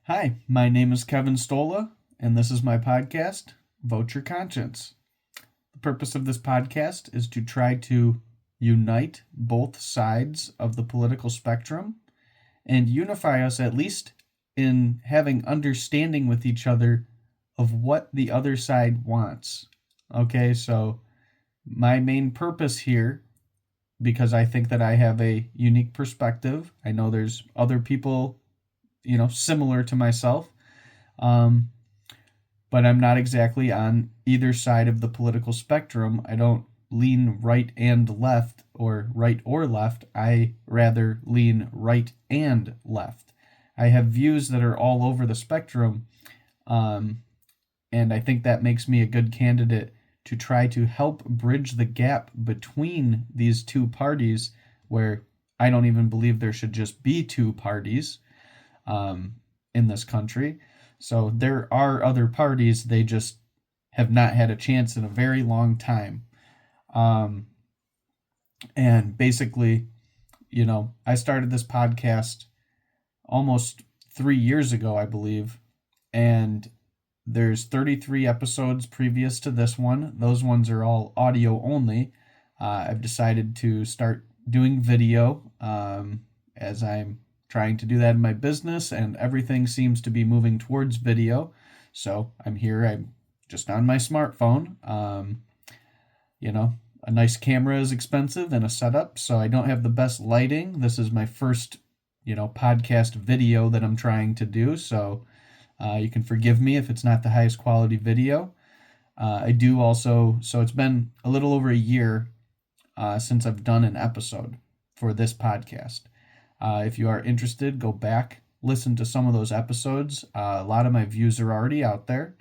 Hi, my name is Kevin Stolla, and this is my podcast, Vote Your Conscience. The purpose of this podcast is to try to unite both sides of the political spectrum and unify us at least in having understanding with each other of what the other side wants. Okay, so my main purpose here, because I think that I have a unique perspective, I know there's other people, similar to myself. Um, but I'm not exactly on either side of the political spectrum. I don't lean right and left or right or left. I rather lean right and left. I have views that are all over the spectrum, um, and I think that makes me a good candidate to try to help bridge the gap between these two parties where I don't even believe there should just be two parties um, in this country. So there are other parties, they just have not had a chance in a very long time. Um, and basically, I started this podcast almost 3 years ago, I believe, and there's 33 episodes previous to this one. Those ones are all audio only. I've decided to start doing video as I'm trying to do that in my business, and everything seems to be moving towards video. So I'm here. I'm just on my smartphone. A nice camera is expensive and a setup, so I don't have the best lighting. This is my first, podcast video that I'm trying to do. So you can forgive me if it's not the highest quality video. I do also, so it's been a little over a year since I've done an episode for this podcast. If you are interested, go back, listen to some of those episodes. A lot of my views are already out there,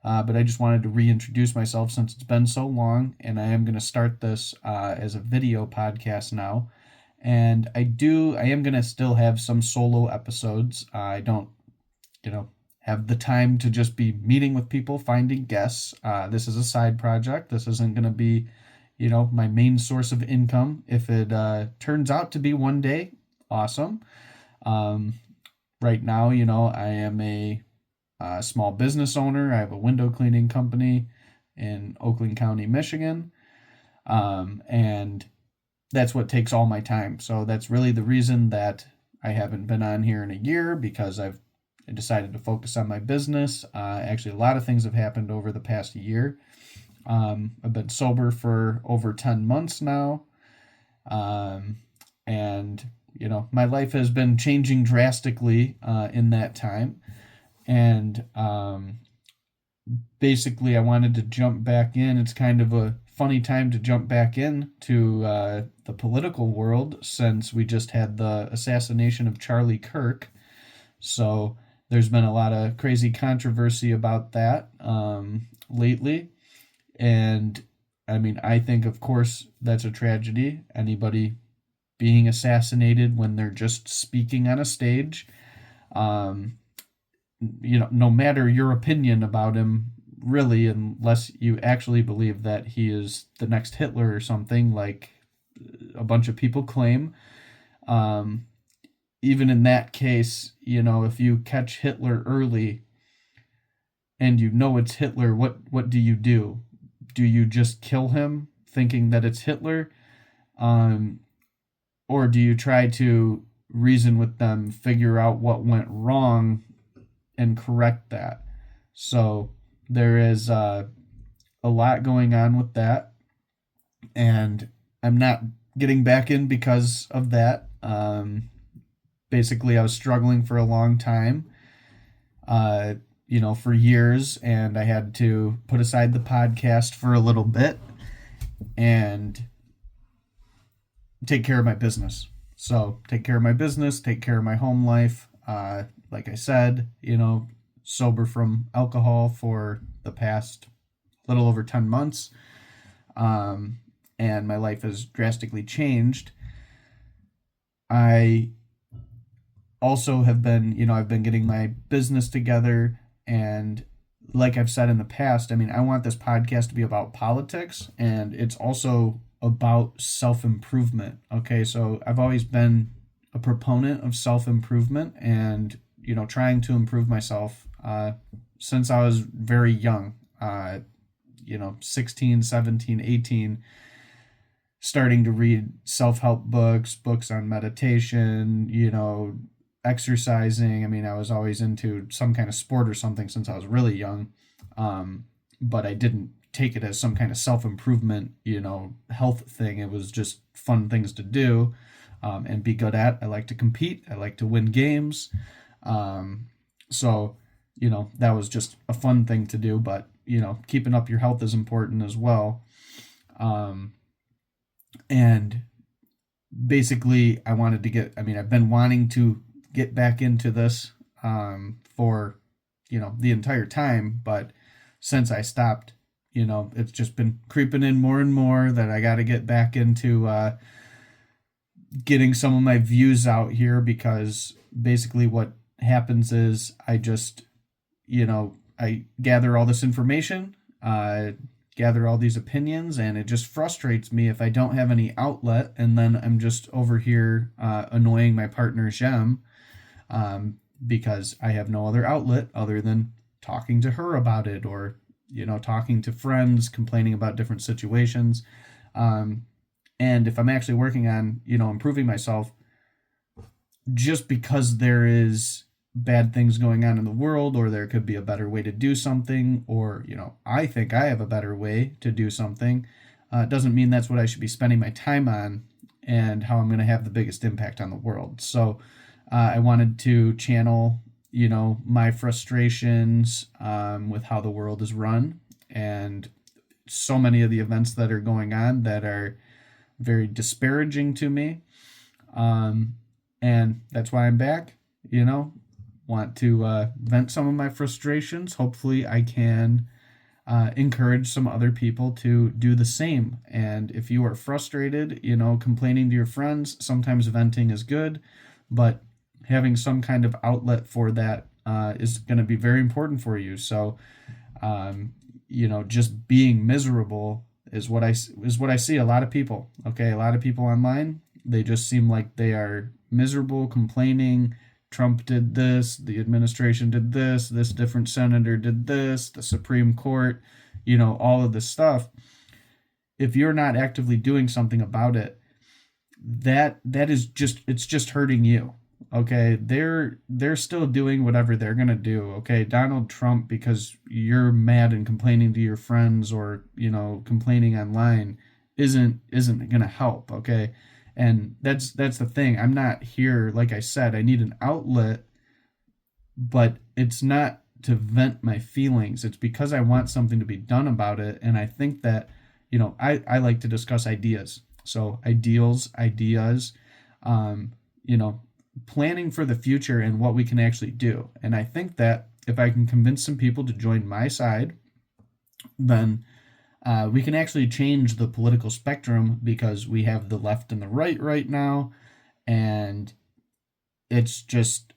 but I just wanted to reintroduce myself since it's been so long, and I am going to start this as a video podcast now. And I am going to still have some solo episodes. I don't, have the time to just be meeting with people, finding guests. This is a side project. This isn't going to be, my main source of income. If it turns out to be one day, awesome. Right now, I am a small business owner. I have a window cleaning company in Oakland County, Michigan. And that's what takes all my time. So that's really the reason that I haven't been on here in a year, because I decided to focus on my business. Actually, a lot of things have happened over the past year. I've been sober for over 10 months now. And my life has been changing drastically in that time. And basically, I wanted to jump back in. It's kind of a funny time to jump back in to the political world, since we just had the assassination of Charlie Kirk. So there's been a lot of crazy controversy about that lately. And I mean, I think, of course, that's a tragedy. Anybody being assassinated when they're just speaking on a stage. No matter your opinion about him, really, unless you actually believe that he is the next Hitler or something, like a bunch of people claim. Even in that case, if you catch Hitler early and it's Hitler, what do you do? Do you just kill him thinking that it's Hitler? Or do you try to reason with them, figure out what went wrong, and correct that? So there is a lot going on with that, and I'm not getting back in because of that. Basically, I was struggling for a long time, for years, and I had to put aside the podcast for a little bit and take care of my business. So take care of my business, take care of my home life. Like I said, sober from alcohol for the past little over 10 months. And my life has drastically changed. I also have been, I've been getting my business together, and like I've said in the past, I mean, I want this podcast to be about politics, and it's also about self-improvement. Okay, so I've always been a proponent of self-improvement, and trying to improve myself since I was very young, 16, 17, 18, starting to read self-help books on meditation, exercising. I mean, I was always into some kind of sport or something since I was really young. But I didn't take it as some kind of self-improvement, health thing. It was just fun things to do, and be good at. I like to compete. I like to win games. So, that was just a fun thing to do, but, keeping up your health is important as well. And basically I've been wanting to get back into this, for, the entire time, but since I stopped, it's just been creeping in more and more that I got to get back into, getting some of my views out here, because basically what happens is I just, I gather all this information, gather all these opinions, and it just frustrates me if I don't have any outlet, and then I'm just over here annoying my partner Jem, because I have no other outlet other than talking to her about it, or talking to friends, complaining about different situations. And if I'm actually working on improving myself, just because there is bad things going on in the world, or there could be a better way to do something, or I think I have a better way to do something, doesn't mean that's what I should be spending my time on and how I'm going to have the biggest impact on the world. So I wanted to channel my frustrations, with how the world is run, and so many of the events that are going on that are very disparaging to me, and that's why I'm back. Want to vent some of my frustrations. Hopefully I can encourage some other people to do the same. And if you are frustrated, complaining to your friends, sometimes venting is good, but having some kind of outlet for that is going to be very important for you. So, just being miserable is what I see a lot of people. Okay, a lot of people online, they just seem like they are miserable, complaining. Trump did this, the administration did this different senator did this, the Supreme Court, all of this stuff. If you're not actively doing something about it, that is it's just hurting you. Okay, they're still doing whatever they're gonna do. Okay, Donald Trump, because you're mad and complaining to your friends, or complaining online, isn't gonna help. Okay, and that's the thing. I'm not here, like I said, I need an outlet, but it's not to vent my feelings. It's because I want something to be done about it, and I think that I like to discuss ideas. So ideals, ideas, planning for the future and what we can actually do. And I think that if I can convince some people to join my side, then we can actually change the political spectrum, because we have the left and the right now, and it's just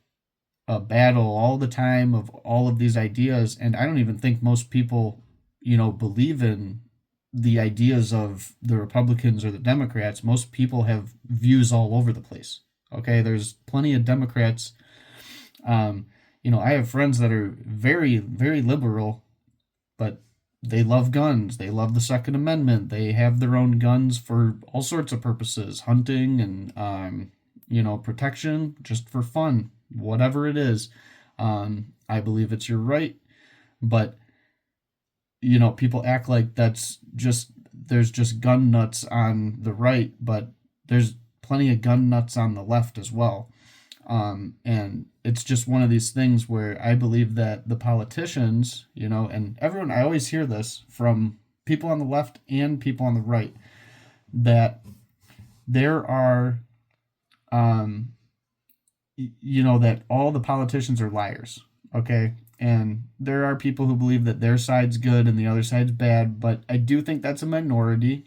a battle all the time of all of these ideas. And I don't even think most people, believe in the ideas of the Republicans or the Democrats. Most people have views all over the place. Okay, there's plenty of Democrats. I have friends that are very, very liberal, but they love guns. They love the Second Amendment. They have their own guns for all sorts of purposes, hunting and, protection, just for fun, whatever it is. I believe it's your right, but, people act like there's just gun nuts on the right, but there's plenty of gun nuts on the left as well. And it's just one of these things where I believe that the politicians, and everyone, I always hear this from people on the left and people on the right, that there are, that all the politicians are liars. Okay. And there are people who believe that their side's good and the other side's bad, but I do think that's a minority.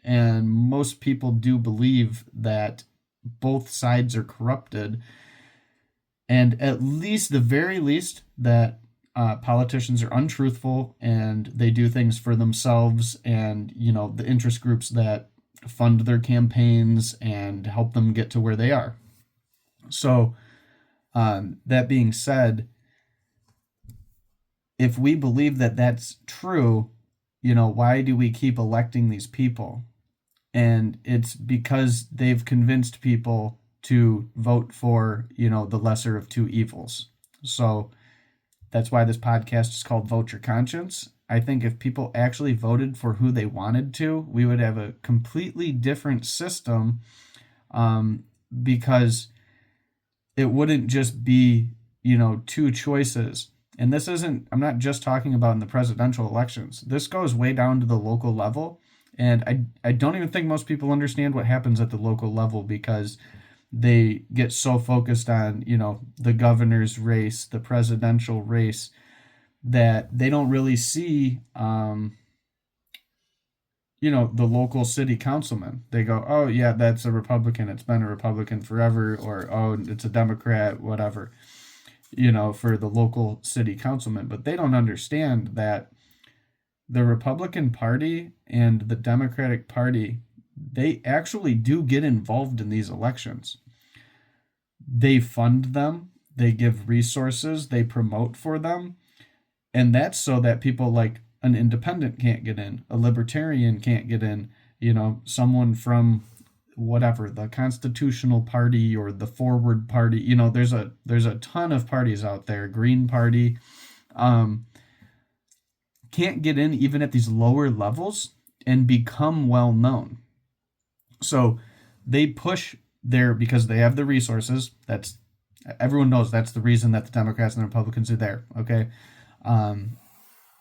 And most people do believe that both sides are corrupted, and at least, the very least, that politicians are untruthful and they do things for themselves and, the interest groups that fund their campaigns and help them get to where they are. So That being said, if we believe that that's true, why do we keep electing these people? And it's because they've convinced people to vote for, the lesser of two evils. So that's why this podcast is called Vote Your Conscience. I think if people actually voted for who they wanted to, we would have a completely different system, because it wouldn't just be, two choices. And this isn't, I'm not just talking about in the presidential elections. This goes way down to the local level. And I don't even think most people understand what happens at the local level, because they get so focused on, the governor's race, the presidential race, that they don't really see, the local city councilman. They go, oh, yeah, that's a Republican. It's been a Republican forever. Or, oh, it's a Democrat, whatever, for the local city councilman. But they don't understand that the Republican Party and the Democratic Party, they actually do get involved in these elections. They fund them, they give resources, they promote for them. And that's so that people like an independent can't get in, a libertarian can't get in, someone from whatever, the Constitutional Party or the Forward Party. There's a ton of parties out there, Green Party, can't get in even at these lower levels and become well known. So they push there because they have the resources. That's, everyone knows that's the reason that the Democrats and the Republicans are there. Okay.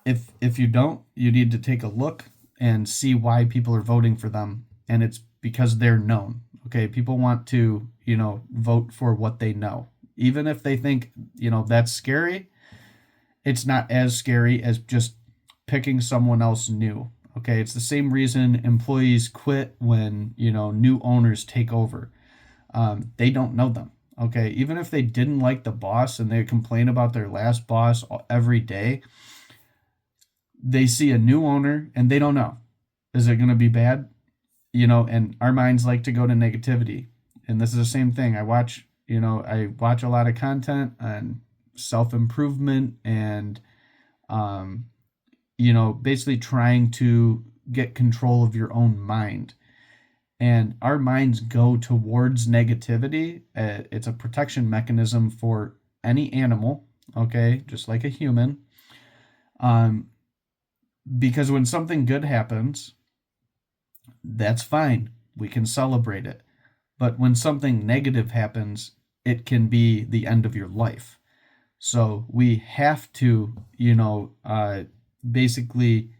If you don't, you need to take a look and see why people are voting for them. And it's because they're known. Okay. People want to, vote for what they know. Even if they think, that's scary, it's not as scary as just picking someone else new. Okay. It's the same reason employees quit when, new owners take over. They don't know them. Okay. Even if they didn't like the boss and they complain about their last boss every day, they see a new owner and they don't know. Is it going to be bad? And our minds like to go to negativity. And this is the same thing. I watch a lot of content on self-improvement and, basically trying to get control of your own mind. And our minds go towards negativity. It's a protection mechanism for any animal, okay, just like a human. Because when something good happens, that's fine. We can celebrate it. But when something negative happens, it can be the end of your life. So we have to, basically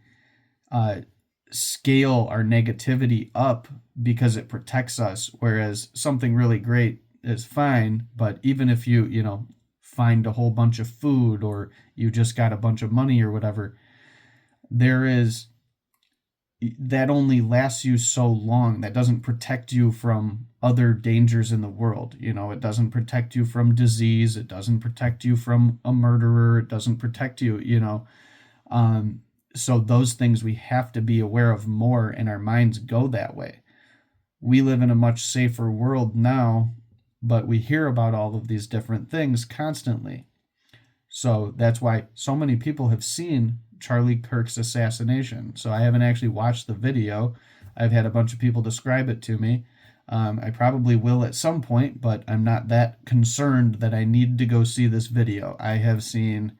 scale our negativity up because it protects us. Whereas something really great is fine, but even if you, find a whole bunch of food or you just got a bunch of money or whatever, that only lasts you so long. That doesn't protect you from other dangers in the world. It doesn't protect you from disease. It doesn't protect you from a murderer. It doesn't protect you, so those things we have to be aware of more, and our minds go that way. We live in a much safer world now, but we hear about all of these different things constantly. So that's why so many people have seen Charlie Kirk's assassination. So I haven't actually watched the video. I've had a bunch of people describe it to me. I probably will at some point, but I'm not that concerned that I need to go see this video. I have seen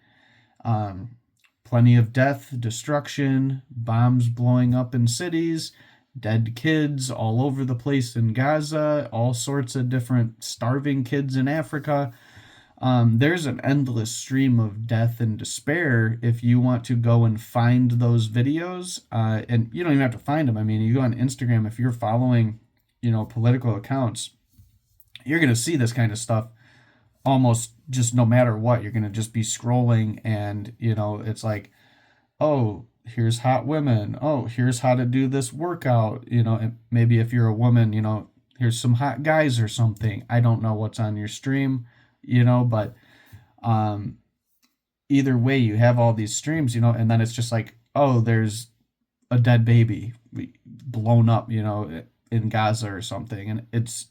plenty of death, destruction, bombs blowing up in cities, dead kids all over the place in Gaza, all sorts of different starving kids in Africa. There's an endless stream of death and despair if you want to go and find those videos. And you don't even have to find them. I mean, you go on Instagram, if you're following, political accounts, you're going to see this kind of stuff almost just no matter what. You're going to just be scrolling and, it's like, oh, here's hot women. Oh, here's how to do this workout. And maybe if you're a woman, here's some hot guys or something. I don't know what's on your stream, but either way, you have all these streams, and then it's just like, oh, there's a dead baby blown up, in Gaza or something. And it's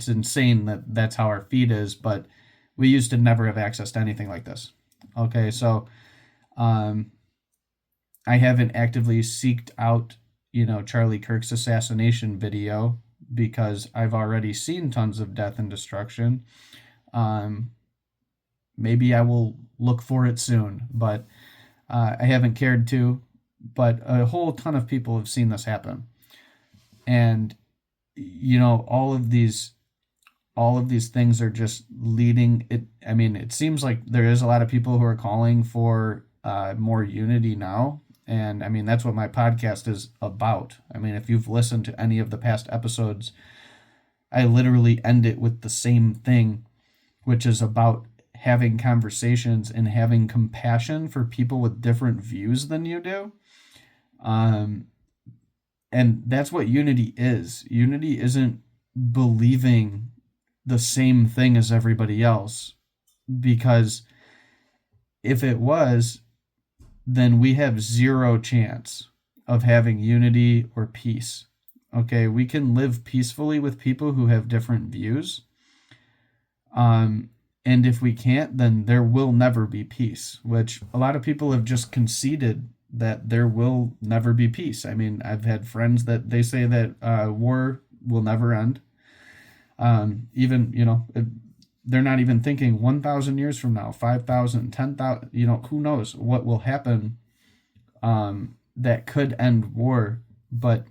insane that that's how our feed is, but we used to never have access to anything like this. Okay, so um, I haven't actively seeked out, Charlie Kirk's assassination video because I've already seen tons of death and destruction. Um, Maybe I will look for it soon, but I haven't cared to. But a whole ton of people have seen this happen, and all of these things are just leading it. I mean, it seems like there is a lot of people who are calling for more unity now. And I mean, that's what my podcast is about. I mean, if you've listened to any of the past episodes, I literally end it with the same thing, which is about having conversations and having compassion for people with different views than you do. Um, and that's what unity is. Unity isn't believing the same thing as everybody else, because if it was, then we have zero chance of having unity or peace. Okay, we can live peacefully with people who have different views. And if we can't, then there will never be peace, which a lot of people have just conceded that there will never be peace. I mean, I've had friends that they say that war will never end. Even, they're not even thinking 1,000 years from now, 5,000, 10,000, who knows what will happen that could end war. But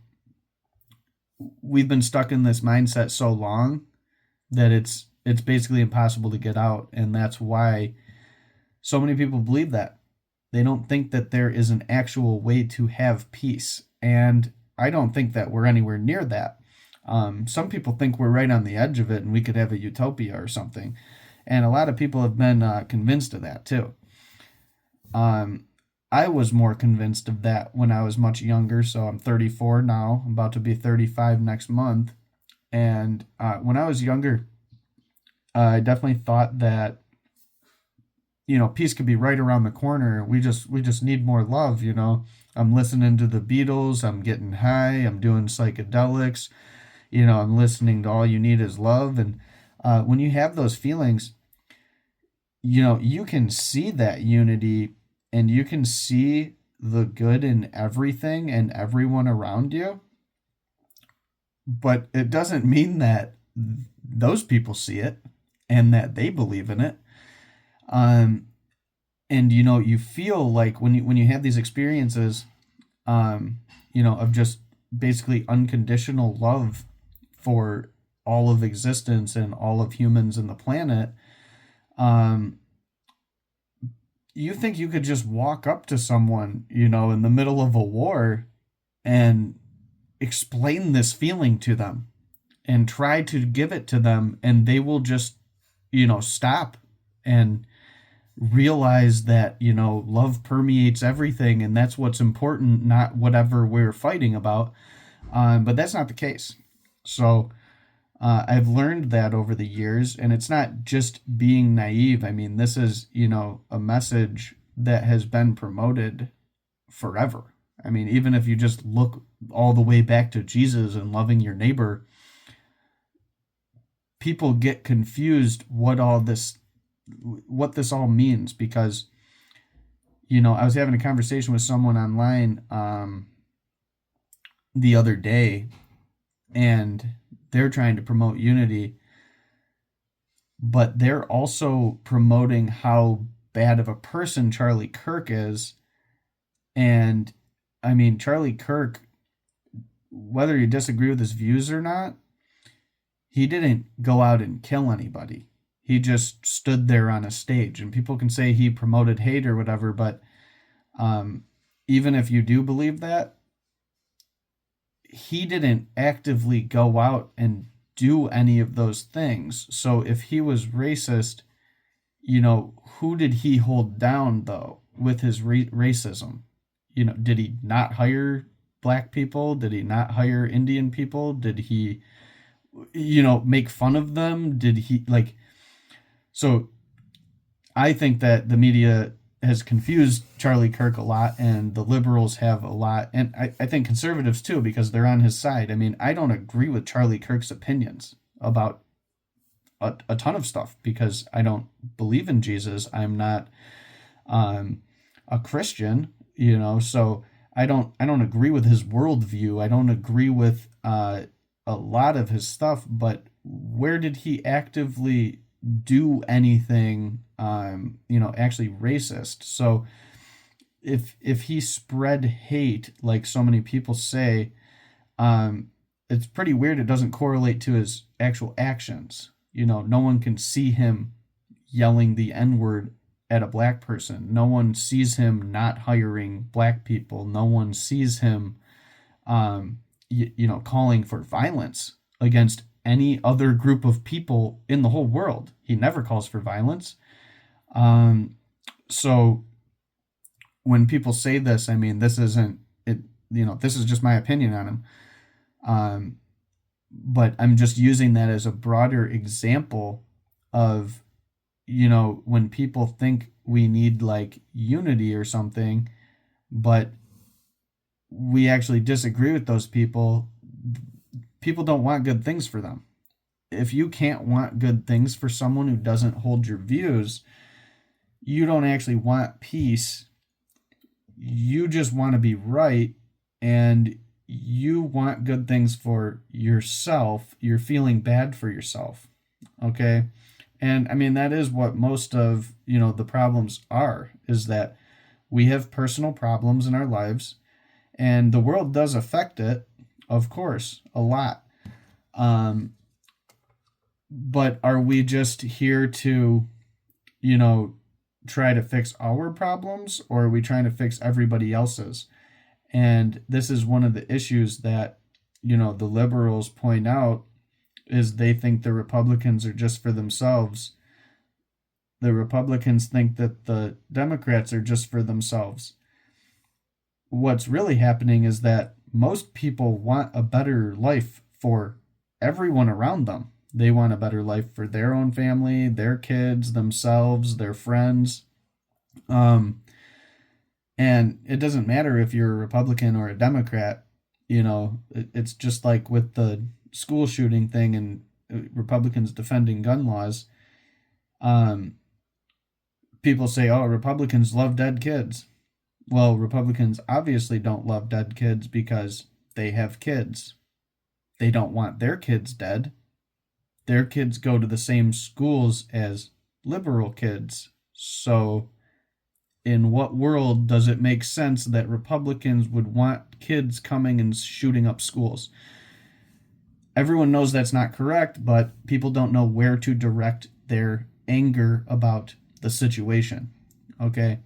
we've been stuck in this mindset so long that it's basically impossible to get out. And that's why so many people believe that. They don't think that there is an actual way to have peace. And I don't think that we're anywhere near that. Some people think we're right on the edge of it and we could have a utopia or something. And a lot of people have been convinced of that too. I was more convinced of that when I was much younger. So I'm 34 now. I'm about to be 35 next month. And when I was younger, I definitely thought that, peace could be right around the corner. We just need more love. I'm listening to the Beatles. I'm getting high. I'm doing psychedelics. I'm listening to All You Need Is Love. And when you have those feelings, you can see that unity and you can see the good in everything and everyone around you. But it doesn't mean that those people see it and that they believe in it. And you feel like when you have these experiences, of just basically unconditional love for all of existence and all of humans and the planet, you think you could just walk up to someone, in the middle of a war and explain this feeling to them and try to give it to them, and they will just, stop and realize that, love permeates everything and that's what's important, not whatever we're fighting about. But that's not the case. So I've learned that over the years, and it's not just being naive. I mean, this is, a message that has been promoted forever. I mean, even if you just look all the way back to Jesus and loving your neighbor, people get confused what this all means, because, I was having a conversation with someone online the other day, and they're trying to promote unity, but they're also promoting how bad of a person Charlie Kirk is. And I mean, Charlie Kirk, whether you disagree with his views or not, he didn't go out and kill anybody. He just stood there on a stage, and people can say he promoted hate or whatever, but even if you do believe that, he didn't actively go out and do any of those things. So if he was racist, who did he hold down though with his racism? Did he not hire black people? Did he not hire Indian people? Did he, make fun of them? Did he so I think that the media has confused Charlie Kirk a lot, and the liberals have a lot, and I think conservatives too, because they're on his side. I mean, I don't agree with Charlie Kirk's opinions about a ton of stuff because I don't believe in Jesus. I'm not a Christian, so I don't agree with his worldview. I don't agree with a lot of his stuff, but where did he actively do anything actually racist? So if he spread hate like so many people say, it's pretty weird it doesn't correlate to his actual actions. No one can see him yelling the N-word at a black person. No one sees him not hiring black people. No one sees him calling for violence against any other group of people in the whole world. He never calls for violence. So when people say this, I mean, this isn't it. This is just my opinion on him. But I'm just using that as a broader example of, when people think we need like unity or something, but we actually disagree with those people. People don't want good things for them. If you can't want good things for someone who doesn't hold your views, you don't actually want peace. You just want to be right, and you want good things for yourself. You're feeling bad for yourself. Okay? And I mean, that is what most of, the problems are, is that we have personal problems in our lives, and the world does affect it, of course, a lot. But are we just here to, try to fix our problems, or are we trying to fix everybody else's? And this is one of the issues that, the liberals point out, is they think the Republicans are just for themselves. The Republicans think that the Democrats are just for themselves. What's really happening is that most people want a better life for everyone around them. They want a better life for their own family, their kids, themselves, their friends. And it doesn't matter if you're a Republican or a Democrat. It's just like with the school shooting thing and Republicans defending gun laws. People say, oh, Republicans love dead kids. Well, Republicans obviously don't love dead kids because they have kids. They don't want their kids dead. Their kids go to the same schools as liberal kids. So in what world does it make sense that Republicans would want kids coming and shooting up schools? Everyone knows that's not correct, but people don't know where to direct their anger about the situation. Okay?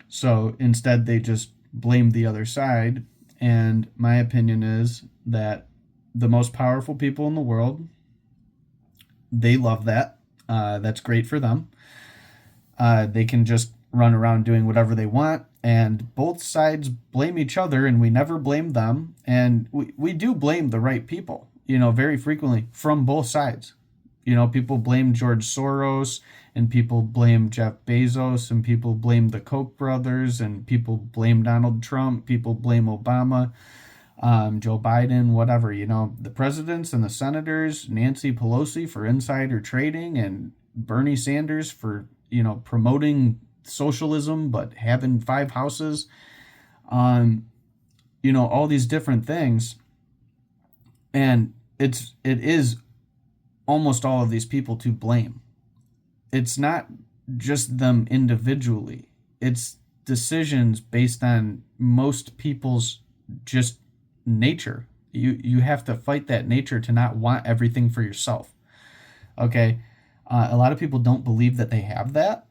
So instead, they just blame the other side. And my opinion is that the most powerful people in the world, they love that. That's great for them. They can just run around doing whatever they want, and both sides blame each other, and we never blame them. And we do blame the right people, very frequently from both sides. People blame George Soros, and people blame Jeff Bezos, and people blame the Koch brothers, and people blame Donald Trump, people blame Obama, Joe Biden, whatever, the presidents and the senators, Nancy Pelosi for insider trading, and Bernie Sanders for, promoting socialism, but having 5 houses, all these different things. And it is almost all of these people to blame. It's not just them individually. It's decisions based on most people's just nature. You have to fight that nature to not want everything for yourself. Okay? A lot of people don't believe that they have that.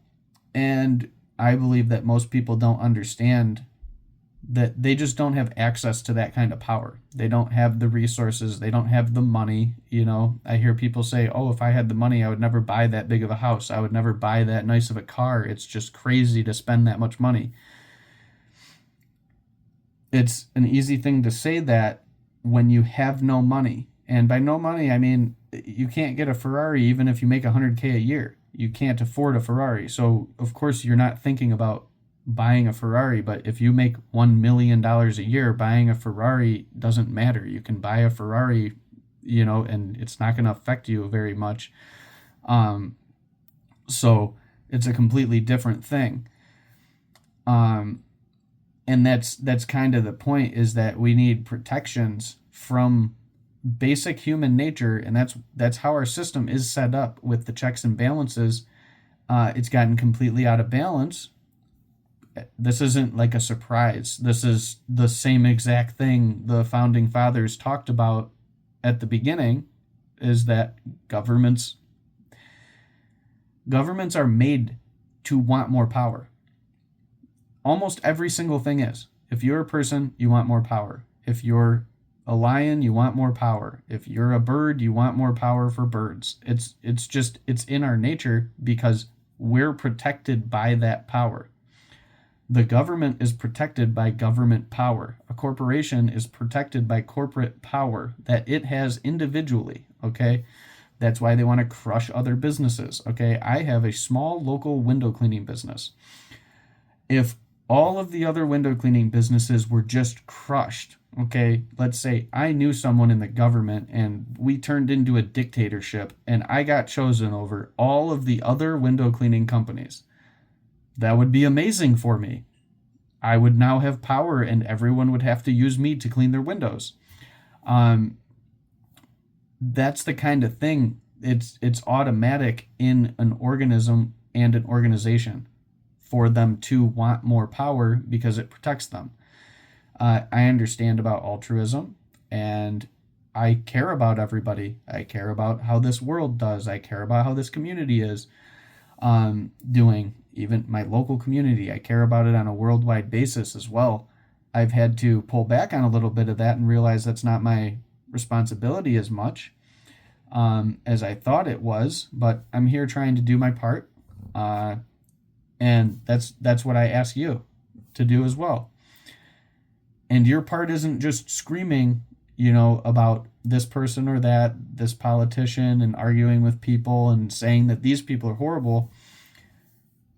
And I believe that most people don't understand that they just don't have access to that kind of power. They don't have the resources. They don't have the money. I hear people say, oh, if I had the money, I would never buy that big of a house. I would never buy that nice of a car. It's just crazy to spend that much money. It's an easy thing to say that when you have no money. And by no money, I mean, you can't get a Ferrari even if you make $100K a year. You can't afford a Ferrari. So, of course, you're not thinking about buying a Ferrari, but if you make $1 million a year, buying a Ferrari doesn't matter. You can buy a Ferrari, and it's not going to affect you very much. So it's a completely different thing. And that's kind of the point, is that we need protections from basic human nature, and that's how our system is set up with the checks and balances. It's gotten completely out of balance. This isn't like a surprise. This is the same exact thing the founding fathers talked about at the beginning, is that governments are made to want more power. Almost every single thing is. If you're a person, you want more power. If you're a lion, you want more power. If you're a bird, you want more power for birds. It's in our nature, because we're protected by that power. The government is protected by government power. A corporation is protected by corporate power that it has individually, okay? That's why they want to crush other businesses, okay? I have a small local window cleaning business. If all of the other window cleaning businesses were just crushed, okay, let's say I knew someone in the government and we turned into a dictatorship and I got chosen over all of the other window cleaning companies, that would be amazing for me. I would now have power and everyone would have to use me to clean their windows. That's the kind of thing. It's automatic in an organism and an organization for them to want more power, because it protects them. I understand about altruism, and I care about everybody. I care about how this world does. I care about how this community is doing. Even my local community, I care about it on a worldwide basis as well. I've had to pull back on a little bit of that and realize that's not my responsibility as much as I thought it was, but I'm here trying to do my part. And that's what I ask you to do as well. And your part isn't just screaming, about this person or this politician, and arguing with people and saying that these people are horrible.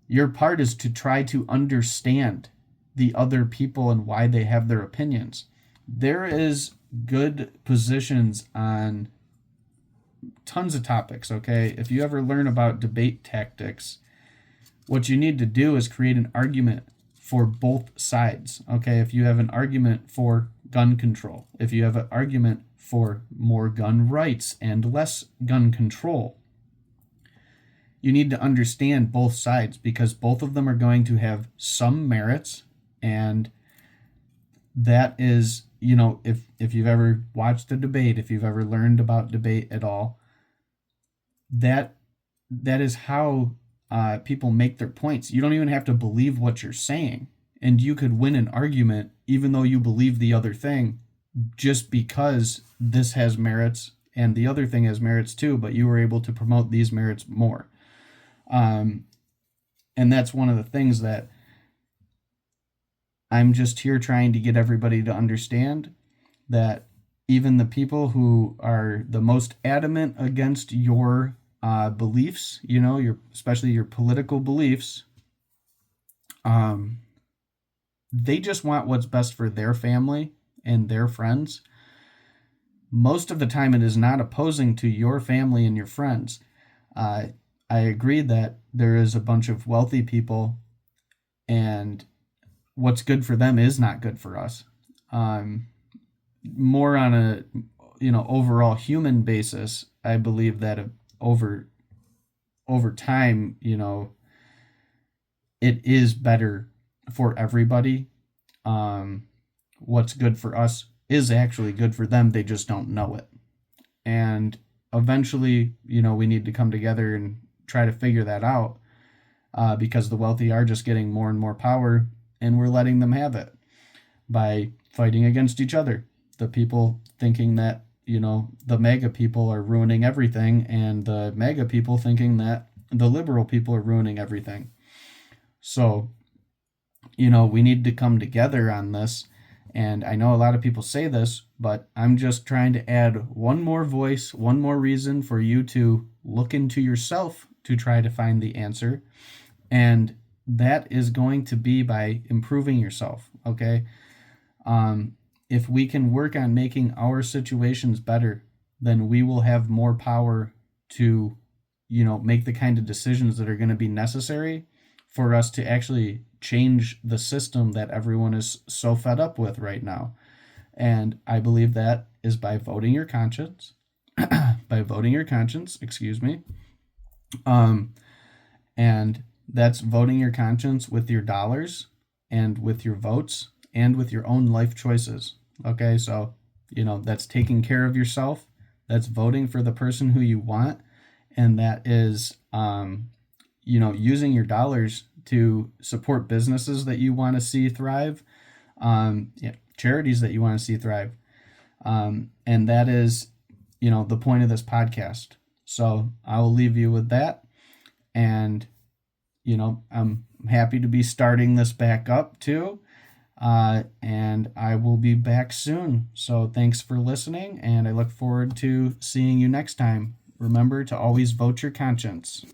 Your part is to try to understand the other people and why they have their opinions. There is good positions on tons of topics, okay? If you ever learn about debate tactics, what you need to do is create an argument for both sides, okay? If you have an argument for gun control, if you have an argument for more gun rights and less gun control, you need to understand both sides, because both of them are going to have some merits. And that is, if you've ever watched a debate, if you've ever learned about debate at all, that is how people make their points. You don't even have to believe what you're saying, and you could win an argument even though you believe the other thing, just because this has merits and the other thing has merits too, but you were able to promote these merits more. And that's one of the things that I'm just here trying to get everybody to understand, that even the people who are the most adamant against your beliefs, especially your political beliefs, they just want what's best for their family and their friends. Most of the time, it is not opposing to your family and your friends. I agree that there is a bunch of wealthy people, and what's good for them is not good for us. More on a overall human basis, I believe that over time, it is better for everybody. What's good for us is actually good for them. They just don't know it. And eventually, we need to come together and try to figure that out, because the wealthy are just getting more and more power, and we're letting them have it by fighting against each other. The people thinking that, the MAGA people are ruining everything, and the MAGA people thinking that the liberal people are ruining everything. So, we need to come together on this. And I know a lot of people say this, but I'm just trying to add one more voice, one more reason for you to look into yourself to try to find the answer. And that is going to be by improving yourself, okay? If we can work on making our situations better, then we will have more power to, make the kind of decisions that are going to be necessary for us to actually change the system that everyone is so fed up with right now. And I believe that is by voting your conscience, excuse me. And that's voting your conscience with your dollars and with your votes and with your own life choices. Okay, so, that's taking care of yourself. That's voting for the person who you want. And that is, using your dollars to support businesses that you want to see thrive, charities that you want to see thrive. And that is, the point of this podcast. So I will leave you with that. And, I'm happy to be starting this back up too. And I will be back soon. So thanks for listening, and I look forward to seeing you next time. Remember to always vote your conscience.